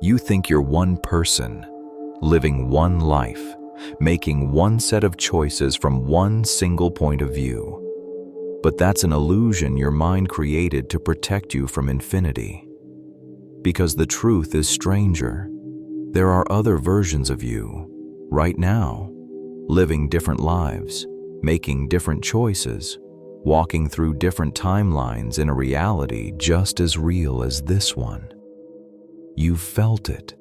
You think you're one person, living one life, making one set of choices from one single point of view. But that's an illusion your mind created to protect you from infinity. Because the truth is stranger. There are other versions of you, right now, living different lives, making different choices, walking through different timelines in a reality just as real as this one. You've felt it,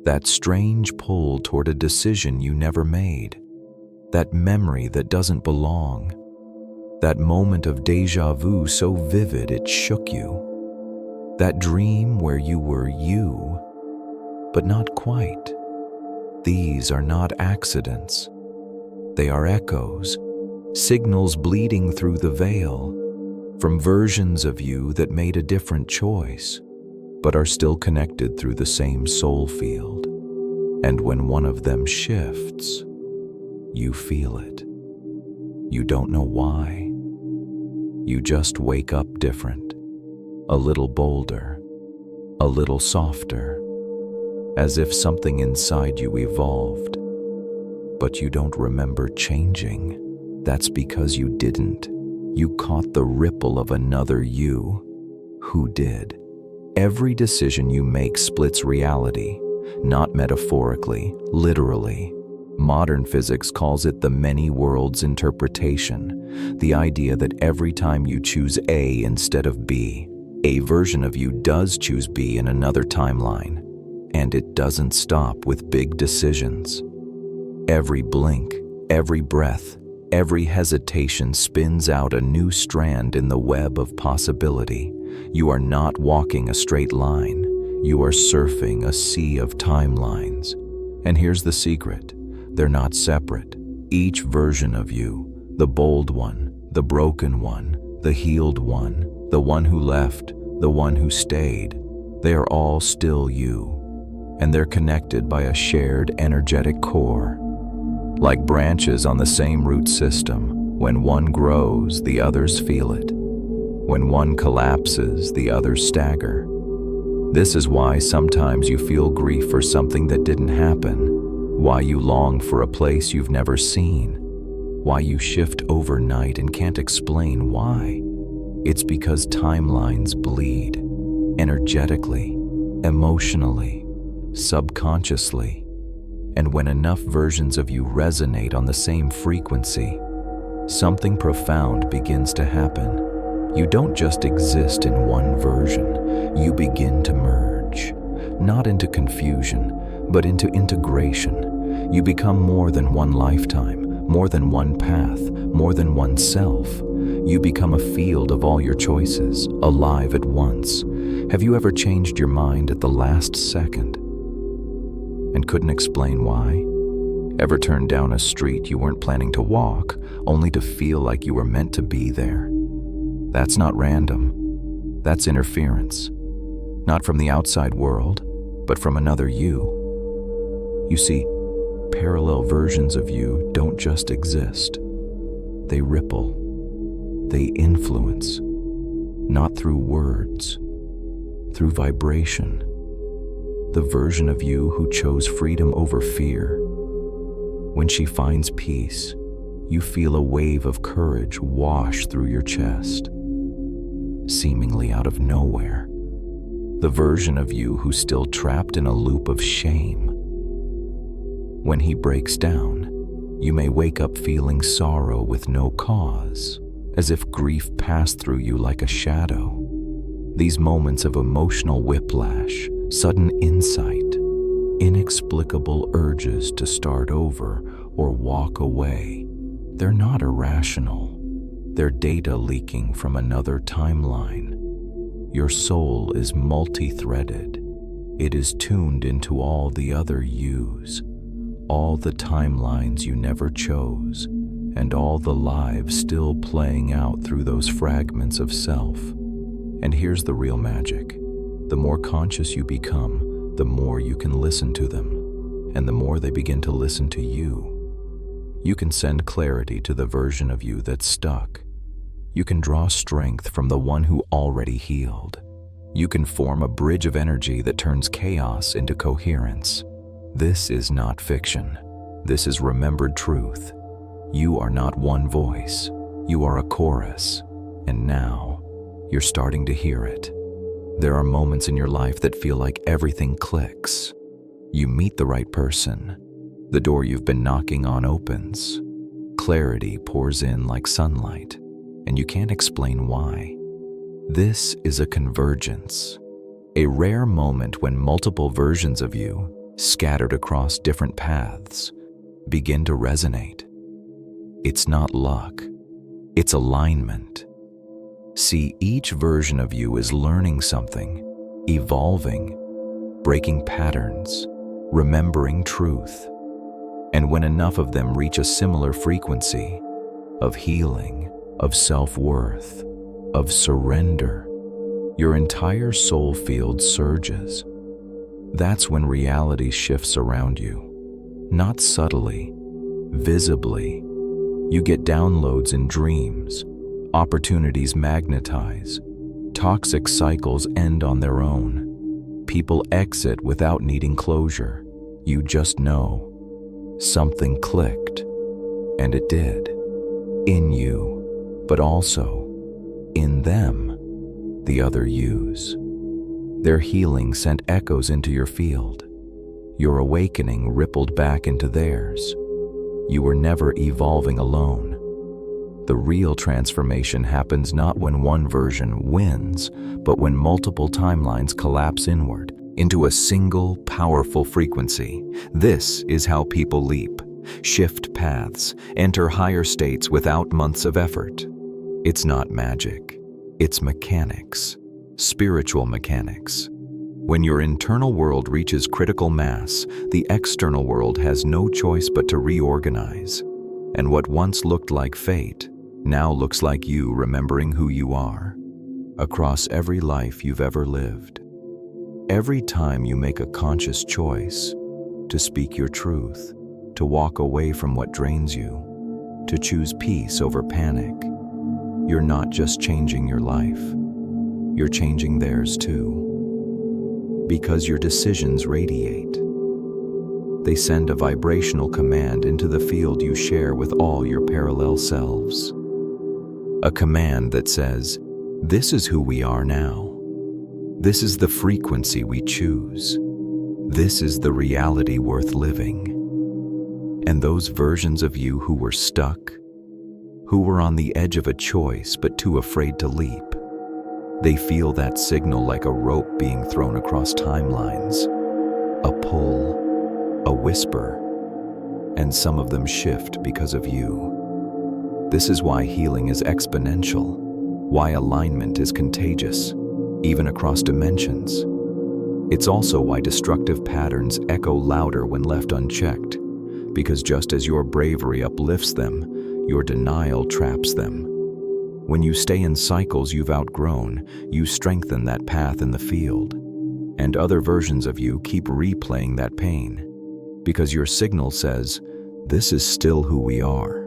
that strange pull toward a decision you never made, that memory that doesn't belong, that moment of deja vu so vivid it shook you, that dream where you were you, but not quite. These are not accidents. They are echoes, signals bleeding through the veil, from versions of you that made a different choice, but are still connected through the same soul field. And when one of them shifts, you feel it. You don't know why. You just wake up different, a little bolder, a little softer, as if something inside you evolved. But you don't remember changing. That's because you didn't. You caught the ripple of another you who did. Every decision you make splits reality, not metaphorically, literally. Modern physics calls it the many worlds interpretation, the idea that every time you choose A instead of B, a version of you does choose B in another timeline. And it doesn't stop with big decisions. Every blink, every breath, every hesitation spins out a new strand in the web of possibility. You are not walking a straight line. You are surfing a sea of timelines. And here's the secret. They're not separate. Each version of you, the bold one, the broken one, the healed one, the one who left, the one who stayed, they are all still you. And they're connected by a shared energetic core. Like branches on the same root system, when one grows, the others feel it. When one collapses, the others stagger. This is why sometimes you feel grief for something that didn't happen, why you long for a place you've never seen, why you shift overnight and can't explain why. It's because timelines bleed, energetically, emotionally, subconsciously. And when enough versions of you resonate on the same frequency, something profound begins to happen. You don't just exist in one version, you begin to merge, not into confusion, but into integration. You become more than one lifetime, more than one path, more than one self. You become a field of all your choices, alive at once. Have you ever changed your mind at the last second and couldn't explain why? Ever turned down a street you weren't planning to walk, only to feel like you were meant to be there? That's not random. That's interference. Not from the outside world, but from another you. You see, parallel versions of you don't just exist. They ripple. They influence. Not through words, through vibration. The version of you who chose freedom over fear. When she finds peace, you feel a wave of courage wash through your chest. Seemingly out of nowhere. The version of you who's still trapped in a loop of shame. When he breaks down, you may wake up feeling sorrow with no cause, as if grief passed through you like a shadow. These moments of emotional whiplash, sudden insight, inexplicable urges to start over or walk away, they're not irrational. They're data leaking from another timeline. Your soul is multi-threaded. It is tuned into all the other yous, all the timelines you never chose, and all the lives still playing out through those fragments of self. And here's the real magic. The more conscious you become, the more you can listen to them, and the more they begin to listen to you. You can send clarity to the version of you that's stuck. You can draw strength from the one who already healed. You can form a bridge of energy that turns chaos into coherence. This is not fiction. This is remembered truth. You are not one voice. You are a chorus. And now, you're starting to hear it. There are moments in your life that feel like everything clicks. You meet the right person. The door you've been knocking on opens. Clarity pours in like sunlight, and you can't explain why. This is a convergence, a rare moment when multiple versions of you, scattered across different paths, begin to resonate. It's not luck, it's alignment. See, each version of you is learning something, evolving, breaking patterns, remembering truth. And when enough of them reach a similar frequency of healing, of self-worth, of surrender, your entire soul field surges. That's when reality shifts around you. Not subtly, visibly. You get downloads in dreams, opportunities magnetize, toxic cycles end on their own. People exit without needing closure. You just know. Something clicked, and it did. In you, but also in them, the other yous. Their healing sent echoes into your field. Your awakening rippled back into theirs. You were never evolving alone. The real transformation happens not when one version wins, but when multiple timelines collapse inward into a single, powerful frequency. This is how people leap, shift paths, enter higher states without months of effort. It's not magic. It's mechanics, spiritual mechanics. When your internal world reaches critical mass, the external world has no choice but to reorganize. And what once looked like fate now looks like you remembering who you are. Across every life you've ever lived. Every time you make a conscious choice to speak your truth, to walk away from what drains you, to choose peace over panic, you're not just changing your life, you're changing theirs too. Because your decisions radiate. They send a vibrational command into the field you share with all your parallel selves. A command that says, this is who we are now. This is the frequency we choose. This is the reality worth living. And those versions of you who were stuck, who were on the edge of a choice but too afraid to leap, they feel that signal like a rope being thrown across timelines. A pull, a whisper, and some of them shift because of you. This is why healing is exponential, why alignment is contagious, even across dimensions. It's also why destructive patterns echo louder when left unchecked, because just as your bravery uplifts them, your denial traps them. When you stay in cycles you've outgrown, you strengthen that path in the field, and other versions of you keep replaying that pain, because your signal says, this is still who we are.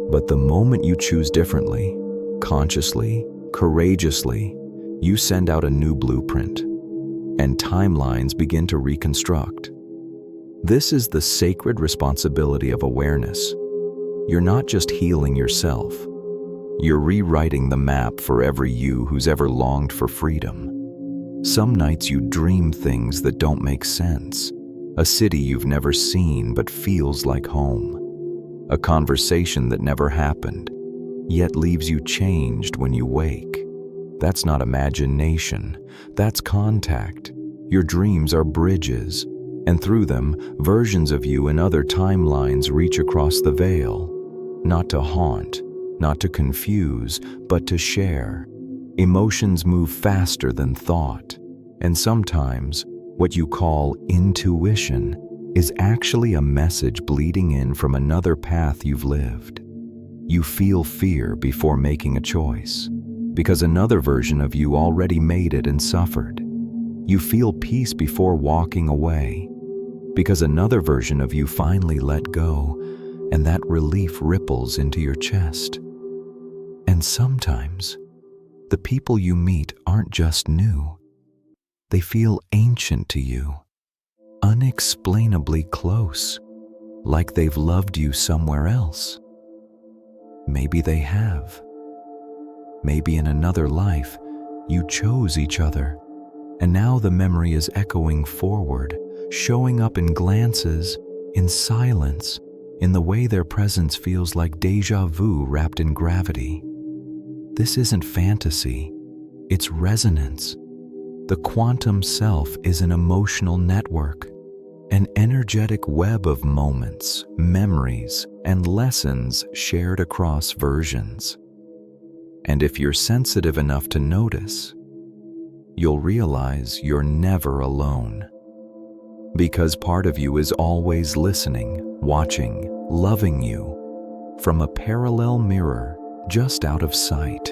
But the moment you choose differently, consciously, courageously, you send out a new blueprint, and timelines begin to reconstruct. This is the sacred responsibility of awareness. You're not just healing yourself. You're rewriting the map for every you who's ever longed for freedom. Some nights you dream things that don't make sense. A city you've never seen but feels like home. A conversation that never happened, yet leaves you changed when you wake. That's not imagination, that's contact. Your dreams are bridges, and through them, versions of you in other timelines reach across the veil. Not to haunt, not to confuse, but to share. Emotions move faster than thought, and sometimes what you call intuition is actually a message bleeding in from another path you've lived. You feel fear before making a choice, because another version of you already made it and suffered. You feel peace before walking away, because another version of you finally let go, and that relief ripples into your chest. And sometimes, The people you meet aren't just new. They feel ancient to you, unexplainably close, like they've loved you somewhere else. Maybe they have. Maybe in another life, you chose each other, and now the memory is echoing forward, showing up in glances, in silence, in the way their presence feels like deja vu wrapped in gravity. This isn't fantasy, it's resonance. The quantum self is an emotional network, an energetic web of moments, memories, and lessons shared across versions. And if you're sensitive enough to notice, you'll realize you're never alone. Because part of you is always listening, watching, loving you from a parallel mirror just out of sight.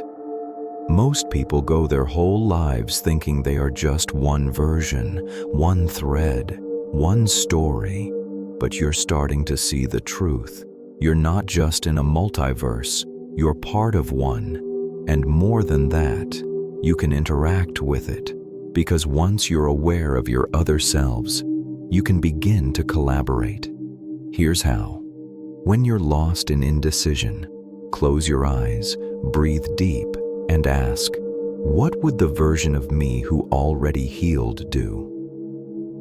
Most people go their whole lives thinking they are just one version, one thread, one story, but you're starting to see the truth. You're not just in a multiverse, you're part of one, and more than that, you can interact with it, because once you're aware of your other selves, you can begin to collaborate. Here's how. When you're lost in indecision, close your eyes, breathe deep, and ask, what would the version of me who already healed do?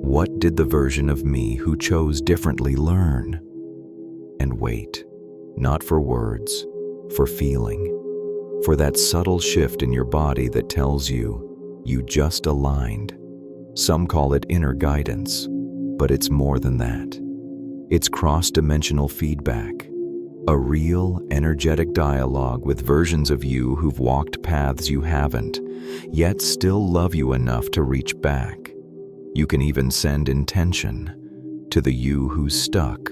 What did the version of me who chose differently learn? And wait, not for words, for feeling, for that subtle shift in your body that tells you, you just aligned. Some call it inner guidance, but it's more than that. It's cross-dimensional feedback, a real, energetic dialogue with versions of you who've walked paths you haven't, yet still love you enough to reach back. You can even send intention to the you who's stuck,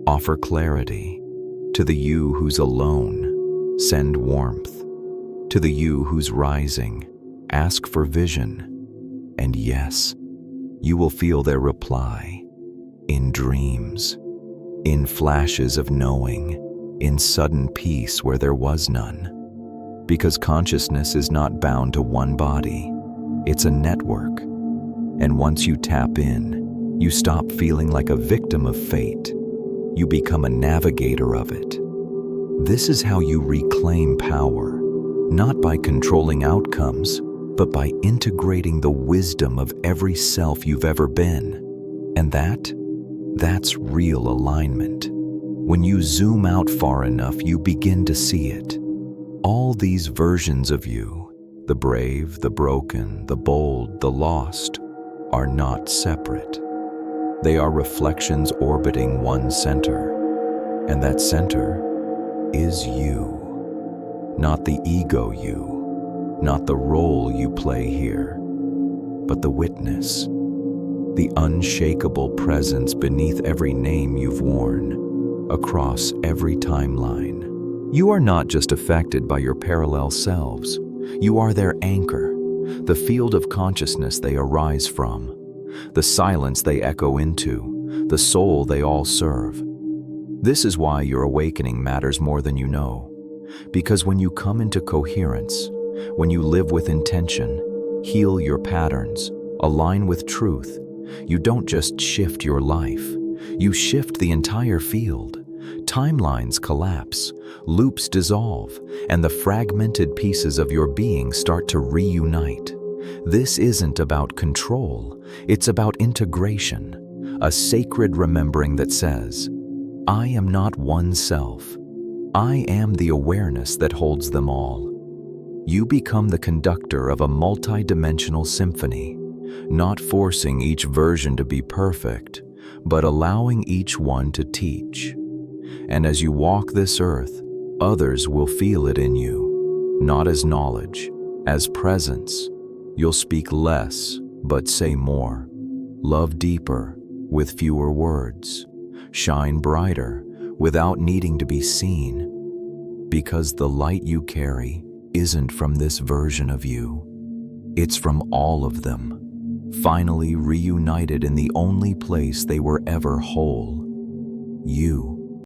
offer clarity. To the you who's alone, send warmth. To the you who's rising, ask for vision. And yes, you will feel their reply in dreams, in flashes of knowing, in sudden peace where there was none. Because consciousness is not bound to one body, it's a network. And once you tap in, you stop feeling like a victim of fate. You become a navigator of it. This is how you reclaim power, not by controlling outcomes, but by integrating the wisdom of every self you've ever been. And that's real alignment. When you zoom out far enough, you begin to see it. All these versions of you, the brave, the broken, the bold, the lost, are not separate. They are reflections orbiting one center, and that center is you. Not the ego you, not the role you play here, but the witness, the unshakable presence beneath every name you've worn, across every timeline. You are not just affected by your parallel selves, you are their anchor, the field of consciousness they arise from, the silence they echo into, the soul they all serve. This is why your awakening matters more than you know. Because when you come into coherence, when you live with intention, heal your patterns, align with truth, you don't just shift your life, you shift the entire field. Timelines collapse, loops dissolve, and the fragmented pieces of your being start to reunite. This isn't about control, it's about integration, a sacred remembering that says, I am not one self. I am the awareness that holds them all. You become the conductor of a multi-dimensional symphony, not forcing each version to be perfect, but allowing each one to teach. And as you walk this earth, others will feel it in you, not as knowledge, as presence. You'll speak less, but say more. Love deeper, with fewer words. Shine brighter, without needing to be seen. Because the light you carry isn't from this version of you. It's from all of them, finally reunited in the only place they were ever whole. You.